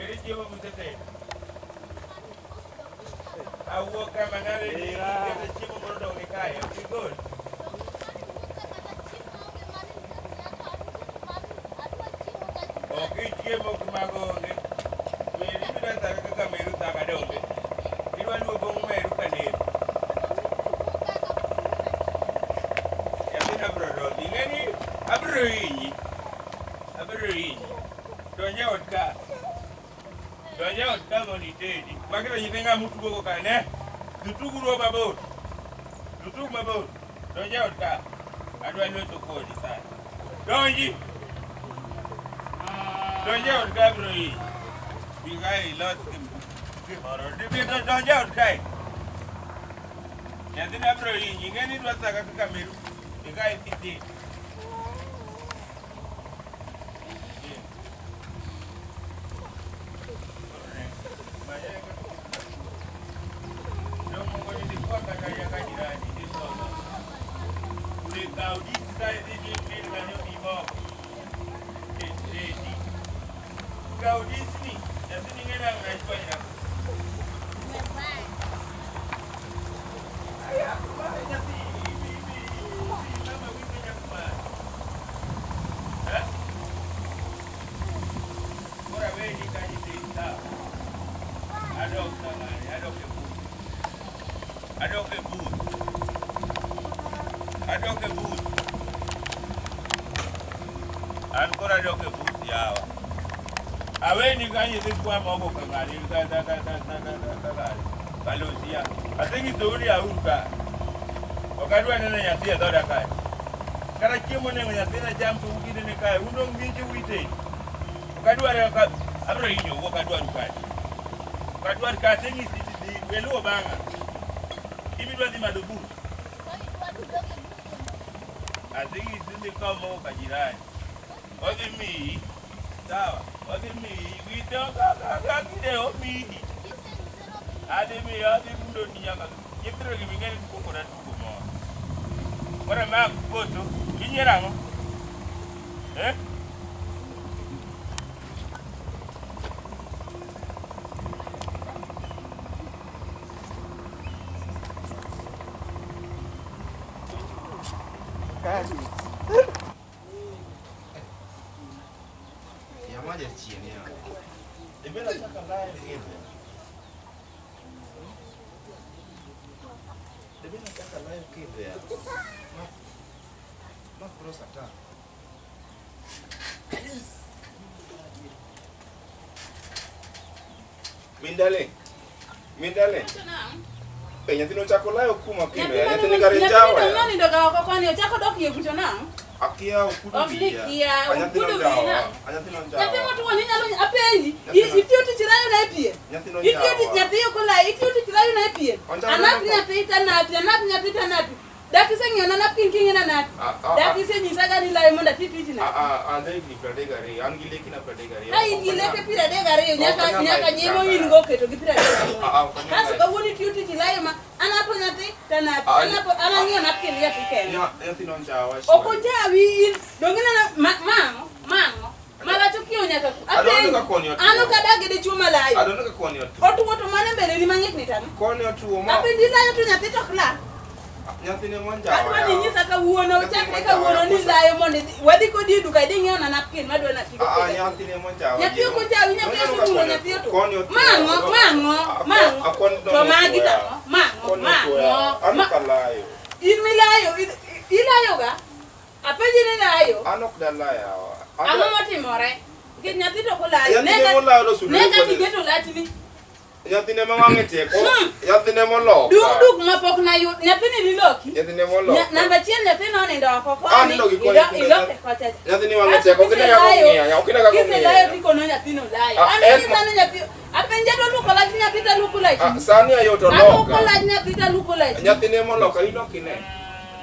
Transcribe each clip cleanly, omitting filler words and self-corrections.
Eri chiemo mutete. Awuok kama nare ni kete chiemo moro dong ni kae. Okay, good. Okay, chiemo kumago onge. Meri bida taka kaka meru taka donge. Irwa luogo meru kanero. Yamin abro rodi. Ngeni abro hinyi. Abro hinyi. Donja od ka. Donja od ka mondo itedi. Makita nyithinga mutugo ka ne. Dutugu ruo mabor. Dutugu mabor. Donja od ka. Adwa loso kodi sana. Donji. Donja od ka bro hinyi. Bigai lot kimoro. Donja od ka. Nyathina bro hinyi. Ngeni dwa saka kaka meru. Bigai titi. Adoke booth. Ancora adoke booth yawa. Aweni kanyi sikwa moko kangari Kalusia. I think it's only a uruka. Okadwa nene nyasi ya doda kai. Kara chiemo ne nyasi na jam to ugi ne kai. Uno nginje wite. Okadwa re ka abro inyo okadwa rukai. Okadwa ka tengi sisi welu obanga. Imidwa di madubu. I think it's in the combo kajirani. Odi mi. Sawa. Odi mi. We don't go me. Adi mi adi mundo nyanga. Yetro gimingeni kukora tukumo. Kora ma foto. Kinyerango. Eh? Ya maja chini ya. Ibela chaka ndaya hivi. Ibela chaka ndaya hivi ya. Ma cross attack. Mindale. Penya tino chako layo kuma kime. Ya tini karinjawa. Nani ndo kwa kwani chako doki yebuto na? Akia ukudu dia. Anya tino njawa. Anya tino njawa. Nyati watu wani nyalo apendi. Ifio tichirayo na epie. Nyati no njawa. Ifio nyati kola ifio tichirayo na epie. Anapi nyapita napi, anapi nyapita napi. Daki sengi na napi kingi na napi. Daki sengi saga ni layo monda tipi na. Andai ni pradegare, angile kina pradegare. Ai ngileke pira degare nyaka nyemo yingo keto gipira degare. Kaso ka woni ifio tichirayo ma anapo nyati tanapi. Anapo ananyo napi ni yapi kenya. Nyati no njawa. Okonjawi dongena na mango. Mala tukio nyaka adonga koni otu. Ano kadage de chuma layo. Adonga koni otu. Otu mane mbele ni mangik ni tano. Koni otu mo. Apendi layo tu nyati tokla. Nyati ne monjawa. Atwa ni nyisa ka wuono chakre ka wuono ni layo monde wadi ko didu ka dingi ona napkin madwa na tiko. Nyati ne monjawa. Nyati ko jawi nyati ko wuono nyati otu. Koni otu. Mango. To magita. Mango. Anokalayo. Imilayo ilayo ga. Apendi ni layo. Anokdalayo. Amo motimore. Nyati to ko layo. Nega tigeto latini. Nyati ne mangete ko. Nyati ne molo. Duk mapok na yu. Nyati ni liloki. Nyati ne molo. Namba chien nyati no nendo ko. Iloke ko cha. Nyati ni mangete ko kina ya ko kina ka ko. Kise layo tiko no nyati no layo. Ani sana nyati. Apenja to ko la nyati ta lukulai. Sani ayo to loka. loka. Ko la nyati ta lukulai. Nyati ne molo ka iloki ne.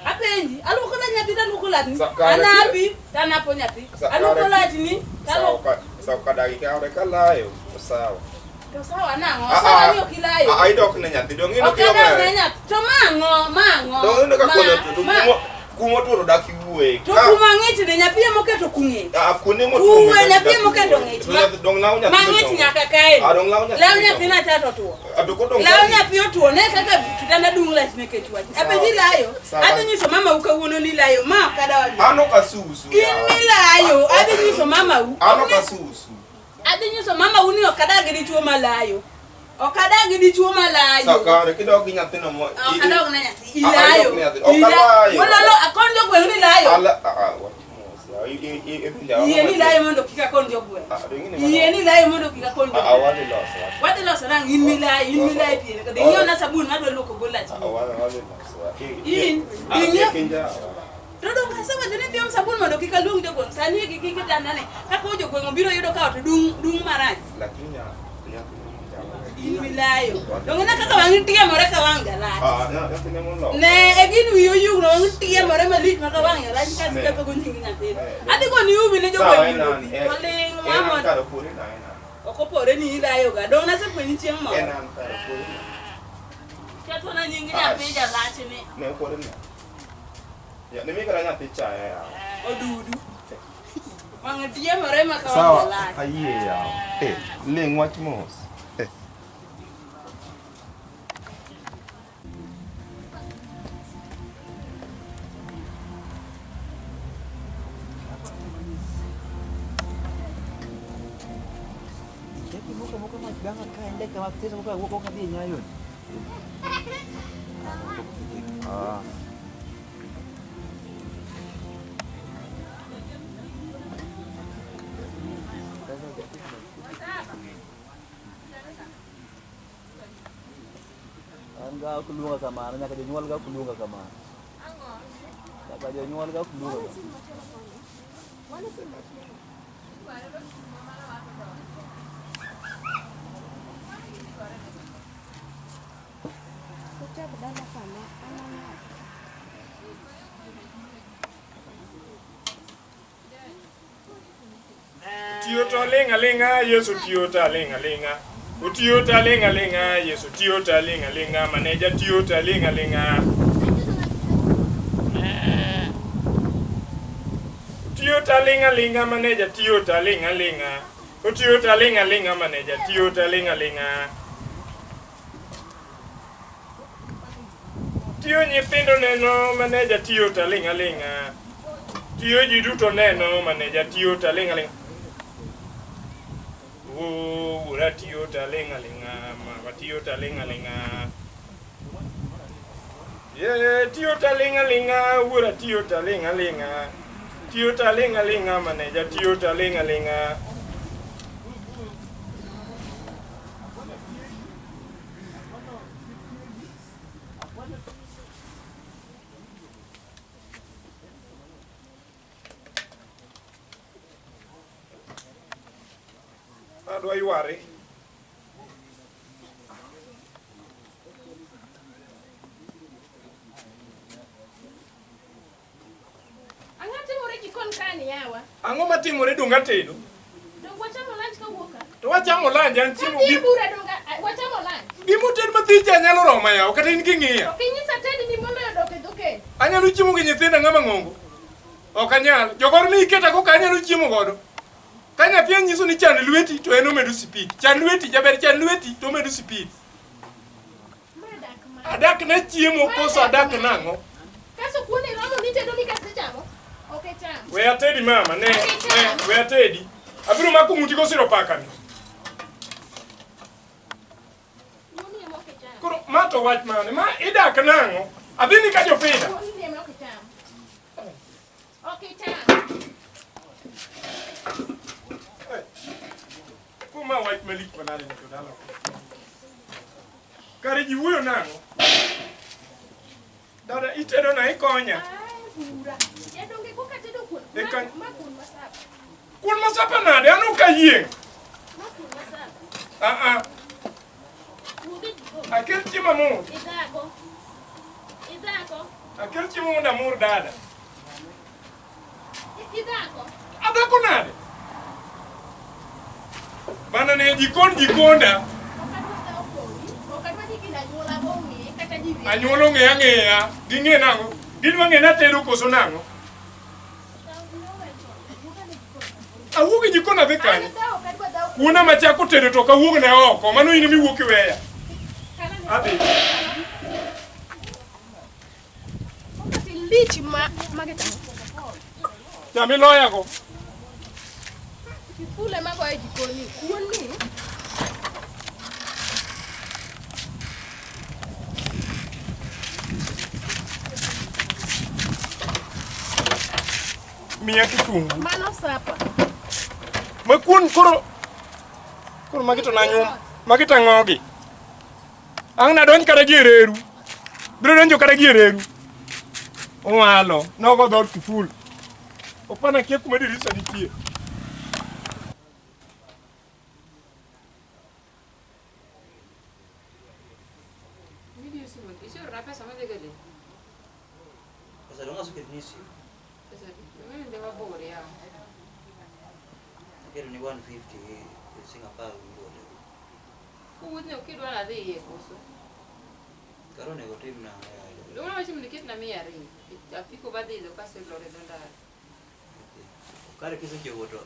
Apenji, alukola nyati ta lukulati. Anapi tanapo nyati. Alukolati ni sawa kadagi ka ore kalayo. Sawa. To sawa nango, sawa ni okilayo. Ai dok ne nyati dongino kilo ma. Okay, nyati. To mango. Dongino ka kono to kumo to daki wuwe. To kuma ngiti ne nyapie moketo kungi. Kune mo kuwe nyapie moketo ngiti. Adong law nya. Mang'ich nyaka kae. Adong law nya. Law nyathi na tato tuo. Adokodong. Law nyathi otuo ne kaka kitanda dung lach ne ketwa. Abe layo. Adhi nyiso mama u kawuono ni layo ma kada wali. Ano kasusu. Kimi layo. Adhi nyiso mama u. Ano kasusu. Adhi nyiso mama u ni okada gi dichuo malayo. Okada gi dichuo malayo. Sakare kidog gi nyathino mo. Okada gi nyathi. Ilayo. Okalayo. Wala akonjo gwe ni layo. Ala Iye ni layo mondo kika konjo gwe. Iye ni layo mondo kika konjo. Awali loso. Wadi loso nang in milayo pien. Kade iyo na sabun ngado loko golach. Awali loso. Todo kasema jeni tiom sabun mondo kika dung jogo. Sani kiki danane. Kako jogo ngobiro yudo ka to dung maraj. Lakini Milayo. Dongena kaka wangi tiga more ka wanga la. nyathine molo. Ne egin wiyo yugo wangi tiga more malich maka wanga la ka sika ko nyingi nyathi. Adi ko ni ubi ne jogo yudo. Oling mama. Karo puri na ina. Okopore ni ilayo ga. Dongena se fwenyi chieng mo. Enan karo puri. Kato na nyingi nyathi ja lach ni. Ne puri na. Ya ne mi kara nyathi cha ya. Odudu. Wangi tiga more maka wanga Sawa. la. Ayie ya. Ling wach mos. Muka mas banget kan dek waktu itu muka gua kok dia nyayun. Enggak aku lu sama anaknya kerja nyual enggak aku lu sama. Enggak kerja nyual enggak aku lu. Tiyota lenga Yesu tiyota lenga. Utiyota lenga Yesu tiyota lenga. Manager tiyota lenga. Tiyota lenga manager tiyota lenga. Utiyota lenga manager tiyota lenga. Tiyo nyithindo neno manager tiyota lenga. Tiyo ji duto neno manager tiyota lenga. Ura tiyota lenga. Mama tiyota lenga. Yeah, tiyota lenga. Ura tiyota lenga. Tiyota lenga manager tiyota lenga. Adwa yware. Angatimore jikon kani yawa. Ang'o matimore donga tedo? Dong wachamo lunch kawuoka. To wachamo lunch an chiemo Gi bura donga wachamo lunch. Gimo ted mathicha nyalo roma yaw kata in ging'iya. Okinyisa tedi ni mondo yodoke doke. Anyalo chiemo gi nyithinda ng'ama ng'ongo. Ok anyal. Jogor mi iketa go kanyalo chiemo godo. Ka nyathi anyiso ni chan lweti to en omedo speed. Chan lweti jaber chan lweti to omedo speed. Adak na chiemo koso adak nang'o? Kaso kuoni romo ni tedo ni kasechamo. Okay cham. We atedi mama ne we atedi. Abiro mako muti go siro pakani. Muoni emo okay cham. Koro mato wach mane ma idak nang'o? Adhini ka jofida. Muoni emo okay cham. Okay cham. Kuma wach malik manade ni kodalo. Kare ji wuoyo nang'o? Dada itedo na ikonya. Bura. Ya donge ko katedo kuon. Ma kuon masapa. Kuon masapa nade anu ka yieng. Ma kuon masapa. Wuge jiko. Akel chiemo mu. Idako. Akel chiemo mu damur dada. Idako. Adako nade? Bana ne jikonda. Anyuolo ng'eya. Ging'e nang'o? Gin mang'e na tedo koso nang'o? Awuok e jikon adhi kanyo. Kuna machako tedo to kawuok ne oko. Mano in miwuok iweya. Adhi. Lich mageta. Chami loya go. Kifule mago e jikoni. Kuoni. Mia kitungu. Mano sapa. Makun koro magito na nyum. Magita ngogi. Ang na donj kata giereru. Biro donjo kata giereru. Owalo, nogo dot kiful. Opana kia kuma dirisa nitie. Pesa dong masuk ke Indonesia. Kira ni 150 Singapore dulu. Kuwuotho kidwa nadhi iye koso. Karo nego tim na. Dong wacho ni ket na 200. Apiko badhi do kase lore do ndara. Kare kisa jowoto.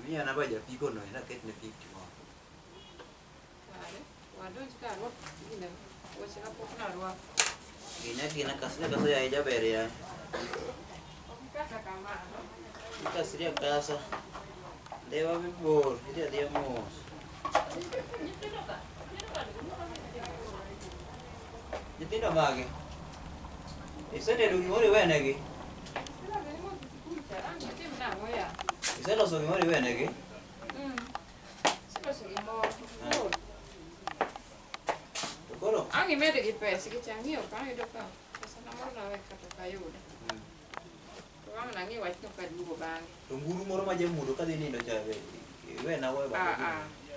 Mia na baja piko no ina ket ne 50 mo. Kare, wadonj karwa. Ine, wacha na pok narwa. Gina kasne kaso ya ija beria. Kaka kamano. Kasria kasa. Dewa bibor, dia dia mos. Nyithindo mage. Isetedo gimoro iwenegi. Iseloso gimoro iwenegi. To koro Ang imede gi pesa gi changio ka yudo ka. Pesa na moro na weka to kayudo. To ang nangi wach no kadugo bang. to nguru moro ma jamudo ka dhi nindo chabe. Iwe na we ba.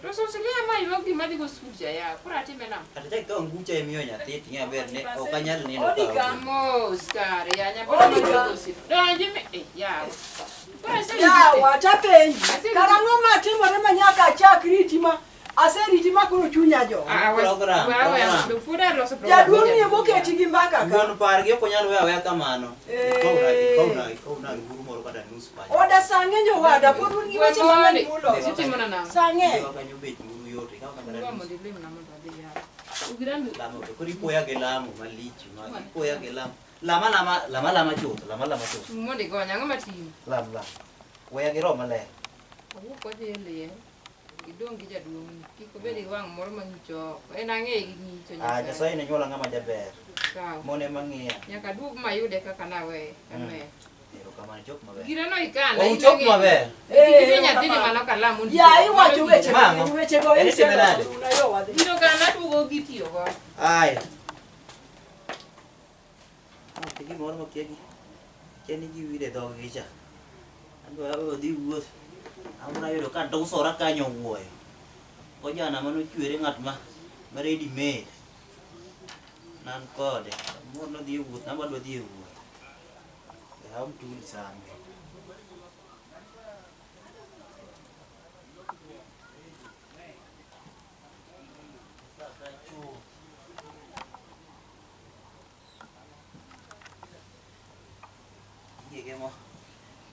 To so silia ma yudo gima digo suja ya. Kura time na. Ata tek ka ngucha imiyo nyathi tinga ber ne ok anyal nindo ka. Mos kare ya nyabona ma sip. Donji me ya. Yawa tapenji. Karang'o matimore manyaka chakri tima. Aseri tima koro chunya jo. Jaduong' ni moketi gi mbaka ka. Wuon pargi ok onyal weya kamano. Kauna nguru moro kata nus pa. Oda sang'e jo wada pod un gi weche mang'eny mulo. Sang'e. Kanyo bet nguru yote kaka kata lamo to kuri poya ge lamo malich ma poya ge lamo. Lama chuth. Monde gonya ngama tim. Lam. Weya ge ro maler. Owu ko dele. Idong gi jaduong' kiko bedi wang moro mangicho. En ang'e gi ngicho Ah, Nyasaye ne nyola ngama jaber. Sawa. Mone mang'iya. Nyaka duog mayude kaka nawe. Ame. Erokamano chok maber. Gira no ikana. Oh, chok maber. Kiki nyathini mano kalamu. Ya iwacho weche Mang'o? weche go En timenade? unayo wadhi. Gino kana dugo gitiyo go. Aya. Tigi moro makiagi. Keni gi wire dhog gi cha. Ando odhi wuoth. Amuna yudo ka ndusora kanyo wuoyo. Ojana mano chwere ng'at ma ready made. Nan kode. Mor no dhi wuoth, namba dwa dhi wuoth. Ham tul sami.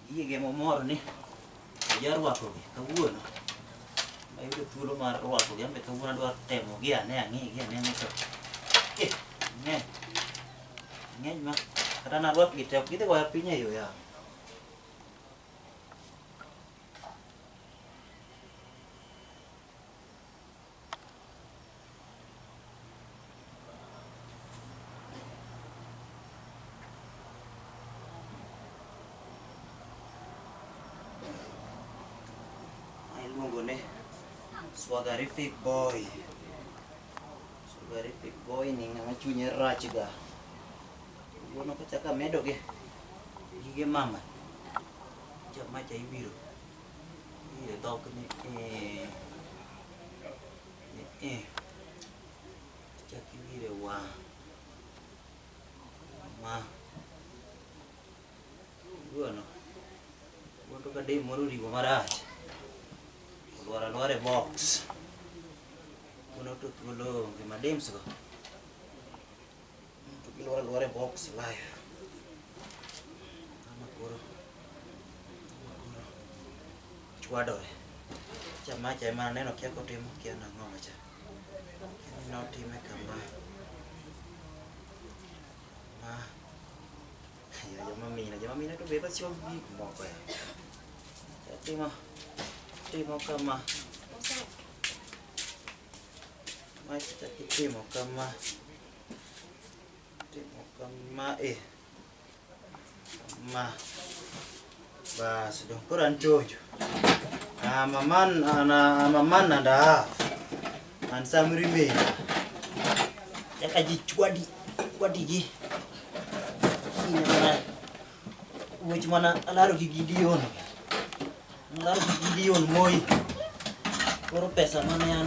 Gige mo mor ni. Jarwako gi kawuono. Ayudo thuolo mar rwako gi ambe kawuono adwaro temo gi ane ang'i gi ane to. Ng'eny ma kata narwak gi tek gidhi goya piny e yo ya. Swagarific boy ni ng'ama chunye rach ga. Wuono kachaka medo gi gige mama. Jama cha ibiro. Ile dok ni chaki wire wa. Ma. Wuono ka dei moro rigo marach. Luar box. Kuno to tulo ke madem so. To luar box live. Ama koro. Chwadore. Chamacha ema neno kia kotimo kia nang'o macha. Notime kama. Ya jama mina to beba sio gik moko ya. Timo kama. Macha timo kama. Bas dong kurang jojo. Maman anda an samri me. Ya kaji wadi gi. Ini mana? Wuj mana alaro gi Gideon. Alaro gi Gideon moi. Koro pesa mana yang